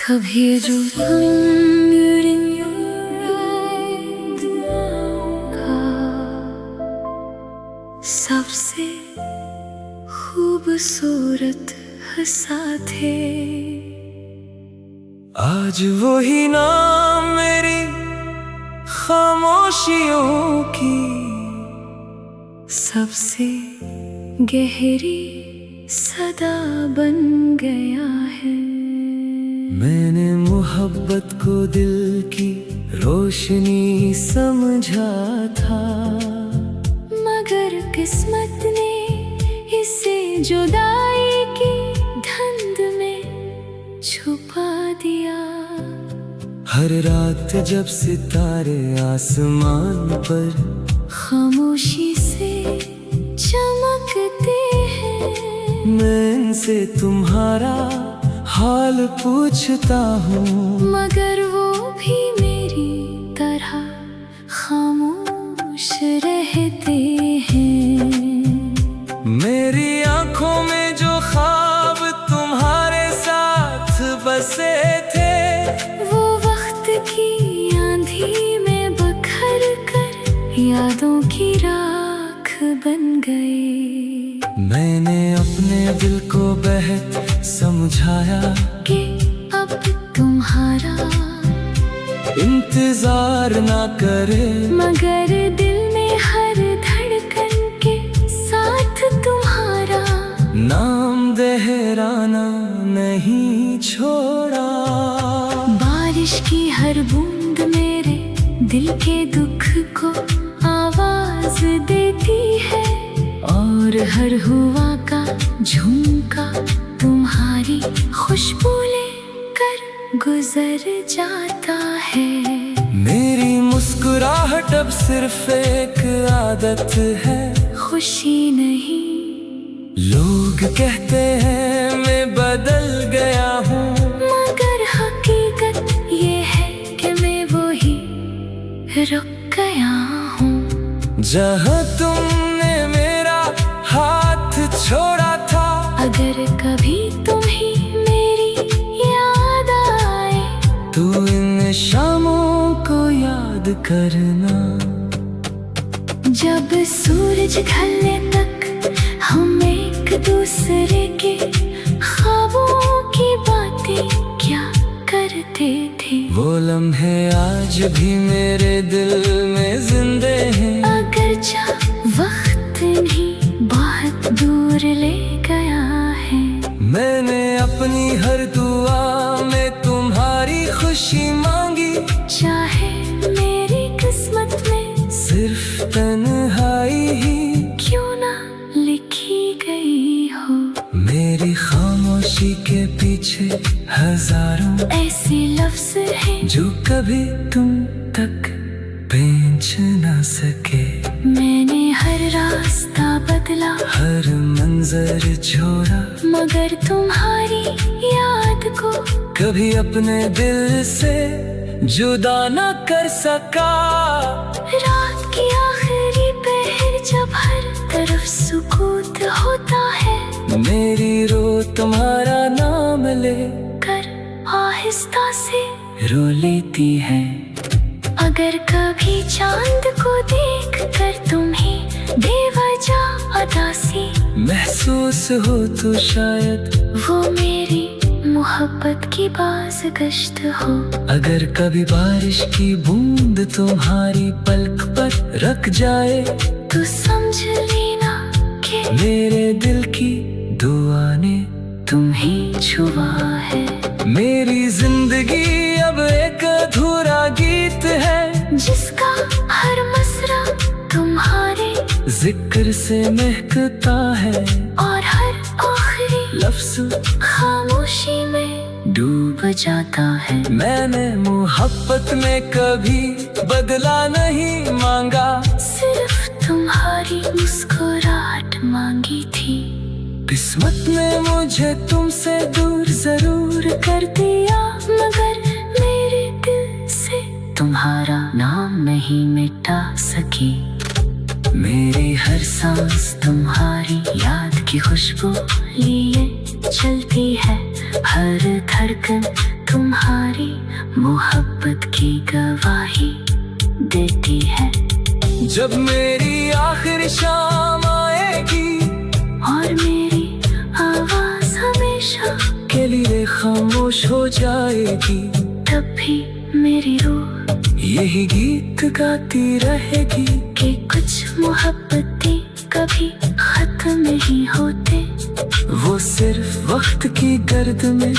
कभी जो hunger in your eyes का सबसे खूबसूरत हंसा थे। आज वही नाम मेरी खामोशियों की सबसे गहरी सदा बन गया है। मैंने मोहब्बत को दिल की रोशनी समझा था, मगर किस्मत ने इसे जुदाई की धुंध में छुपा दिया। हर रात जब सितारे आसमान पर खामोशी से चमकते हैं, मैं इनसे तुम्हारा हाल पूछता हूँ, मगर वो भी मेरी तरह खामोश रहते हैं। मेरी आंखों में जो ख्वाब तुम्हारे साथ बसे थे, वो वक्त की आंधी में बखर कर यादों की राख बन गए। मैंने अपने दिल को बहक समझाया कि अब तुम्हारा इंतजार ना करे, मगर दिल में हर धड़कन के साथ तुम्हारा नाम दोहराना नहीं छोड़ा। बारिश की हर बूंद मेरे दिल के दुख को आवाज देती है, और हर हुआ का झुमका तुम्हारी खुशबू लेकर गुजर जाता है। मेरी मुस्कुराहट अब सिर्फ एक आदत है, खुशी नहीं। लोग कहते हैं मैं बदल गया हूँ, मगर हकीकत ये है कि मैं वही रुक गया हूँ जहाँ तुमने मेरा हाथ छोड़ा था। अगर कभी तुम्हें मेरी याद आए, तू इन शामों को याद करना, जब सूरज ढलने तक हम एक दूसरे के ख्वाबों की बातें क्या करते थे। वो लम्हे आज भी मेरे दिल में जिंदे हैं, अगर जा वक्त नहीं बहुत दूर ले गया है। मैंने अपनी हर दुआ में तुम्हारी खुशी मांगी, चाहे मेरी किस्मत में सिर्फ तन्हाई ही क्यों ना लिखी गई हो। मेरी खामोशी के पीछे हजारों ऐसे लफ्ज हैं जो कभी तुम तक पहुंच ना सके। मैंने हर रास्ता बदला, हर मंजर छोड़ा, मगर तुम्हारी याद को कभी अपने दिल से जुदा न कर सका। रात की आखिरी पहर जब हर तरफ सुकूत होता है, मेरी रो तुम्हारा नाम ले कर आहिस्ता से रो लेती है। अगर कभी चांद को देख कर तुम्हें बेवजह उदासी महसूस हो तो शायद वो मेरी मोहब्बत की बाज़गश्त हो। अगर कभी बारिश की बूंद तुम्हारी पलक पर रख जाए, तो समझ लेना कि मेरे दिल की दुआ ने तुम्हें छुआ है। मेरी जिंदगी अब एक अधूरा गीत है, जिसका हर मसरा तुम्हारे जिक्र से महकता है, और हर आखिरी लफ्ज खामोशी में डूब जाता है। मैंने मोहब्बत में कभी बदला नहीं मांगा, सिर्फ तुम्हारी मुस्कुराहट मांगी थी। किस्मत ने मुझे तुमसे दूर जरूर कर दिया, मगर मेरे दिल से तुम्हारा नाम नहीं मिटा सकी। मेरी हर सांस तुम्हारी याद की खुशबू लिए चलती है, हर धड़कन तुम्हारी मोहब्बत की गवाही देती है। जब मेरी आखिरी शाम आएगी और मेरी आवाज हमेशा के लिए खामोश हो जाएगी, तब भी मेरी रूह यही गीत गाती रहेगी कि कुछ मोहब्बतें कभी खत्म नहीं होते, वो सिर्फ वक्त की गर्द में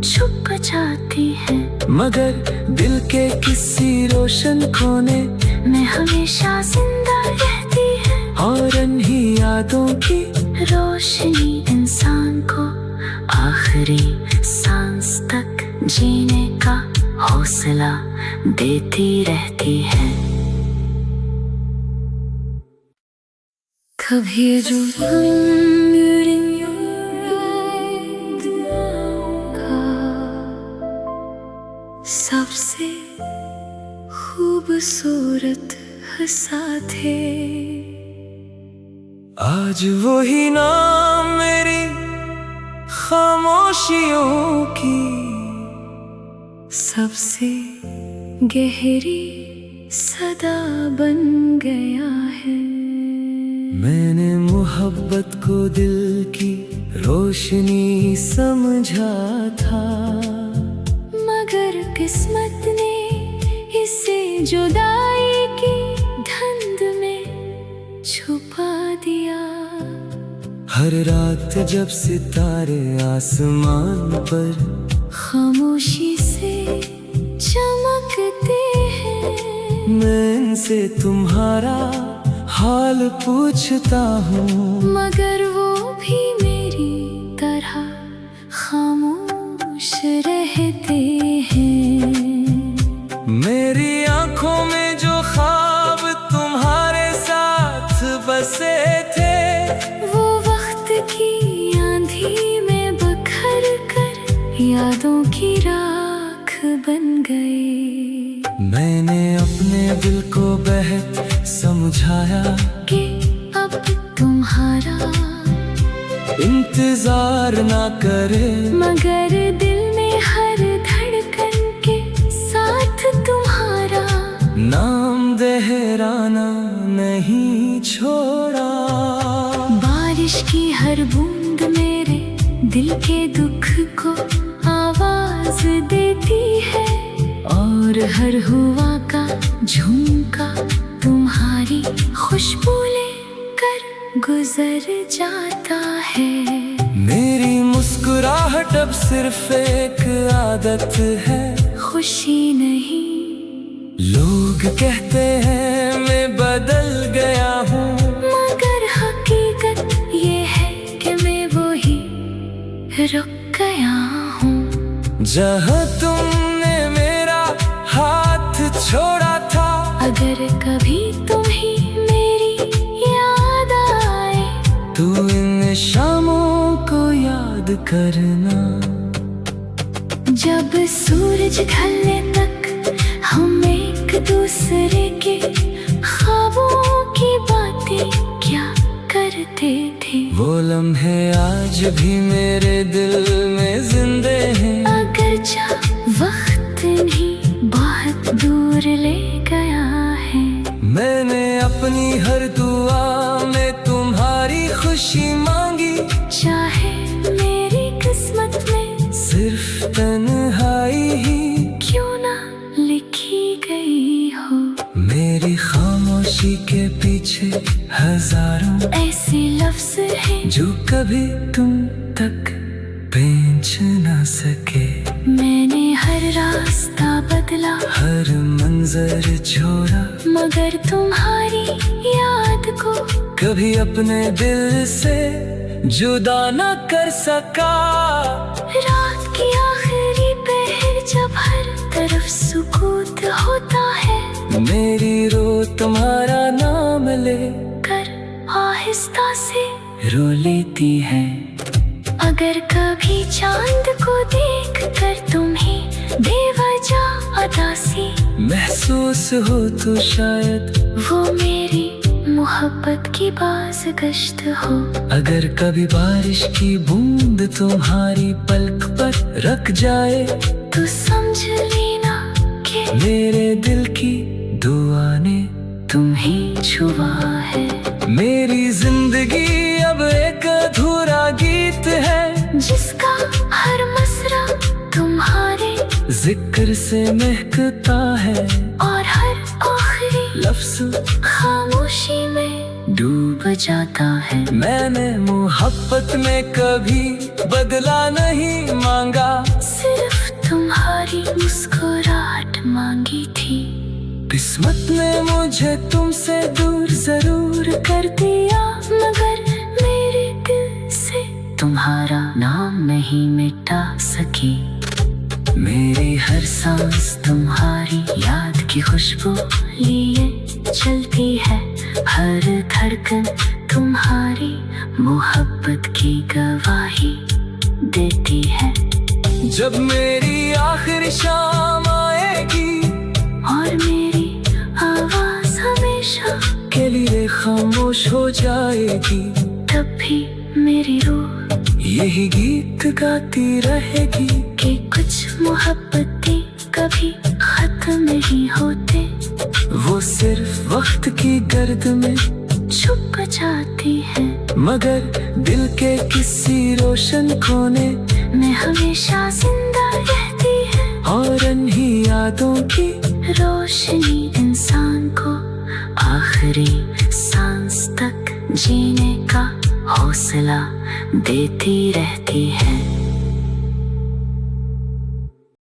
छुप जाती है। मगर दिल के किसी रोशन कोने मैं हमेशा जिंदा रहती है। और इन्हीं यादों की रोशनी इंसान को आखिरी सांस तक जीने का हौसला देती रहती है। कभी जो सबसे खूबसूरत हंसा थे। आज वही नाम मेरी खामोशियों की सबसे गहरी सदा बन गया है। मैंने मोहब्बत को दिल की रोशनी समझा था, मगर किस्मत ने इसे जुदाई की धुंध में छुपा दिया। हर रात जब सितारे आसमान पर खामोशी से चमकते हैं, मैं इनसे तुम्हारा हाल पूछता हूँ, मगर वो भी मेरी तरह खामोश रहते हैं। मेरी आंखों में जो ख्वाब तुम्हारे साथ बसे थे, वो वक्त की आंधी में बखर कर यादों की राख बन गए। मैंने अपने दिल को बेहद समझाया कि अब तुम्हारा इंतजार ना करे, मगर दिल में हर धड़कन के साथ तुम्हारा नाम दोहराना नहीं छोड़ा। बारिश की हर बूंद मेरे दिल के दुख को आवाज देती है, और हर हुआ का झुमका तुम्हारी खुशबू लेकर गुजर जाता है। मेरी मुस्कुराहट अब सिर्फ एक आदत है, खुशी नहीं। लोग कहते हैं मैं बदल गया हूँ, मगर हकीकत ये है कि मैं वही रुक गया हूँ जहाँ तुमने मेरा हाथ छोड़ा था। अगर कभी तुम्हें मेरी याद आए, तू इन शामों को याद करना, जब सूरज ढलने तक हम एक दूसरे के ख्वाबों की बातें क्या करते थे। वो लम्हे आज भी मेरे दिल में जिंदे हैं, अगरचा वक्त नहीं बहुत दूर ले गया है। मैंने अपनी हर दुआ में तुम्हारी खुशी मांगी, चाहे मेरी किस्मत में सिर्फ तन्हाई ही क्यों ना लिखी गई हो। मेरी खामोशी के पीछे हजारों ऐसे लफ्ज हैं जो कभी तुम तक पहुंच ना सके। मैंने हर रास्ता बदला, हर मंजर छोड़ा, मगर तुम्हारी याद को कभी अपने दिल से जुदा न कर सका। रात की आखिरी पहर जब हर तरफ सुकूत होता है, मेरी रो तुम्हारा नाम ले कर आहिस्ता से रो लेती है। अगर कभी चांद को देख कर तुम्हें बेवजह उदासी महसूस हो तो शायद वो मेरी मोहब्बत की बाज़गश्त हो। अगर कभी बारिश की बूंद तुम्हारी पलक पर रख जाए, तू समझ लेना कि मेरे दिल की दुआ ने तुम ही छुआ है। मेरी जिंदगी अब एक अधूरा गीत है, जिसका हर मसरा तुम्हारे जिक्र से महकता है, और हर आखिरी लफ्ज़ खामोशी में डूब जाता है। मैंने मोहब्बत में कभी बदला नहीं मांगा, सिर्फ तुम्हारी मुस्कुराहट मांगी थी। किस्मत ने मुझे तुमसे दूर जरूर कर दिया, मगर मेरे दिल से तुम्हारा नाम नहीं मिटा सकी। मेरी हर सांस तुम्हारी याद की खुशबू लिए चलती है, हर धड़कन तुम्हारी मोहब्बत की गवाही देती है। जब मेरी आखिरी शाम आएगी और मेरी आवाज हमेशा के लिए खामोश हो जाएगी, तब भी मेरी रूह यही गीत गाती रहेगी कि कुछ मोहब्बतें कभी खत्म नहीं होते, वो सिर्फ वक्त की गर्द में छुप जाती है। मगर दिल के किसी रोशन कोने मैं हमेशा जिंदा रहती है, और इन्हीं यादों की रोशनी इंसान को आखिरी सांस तक जीने का हौसला देती रहती है।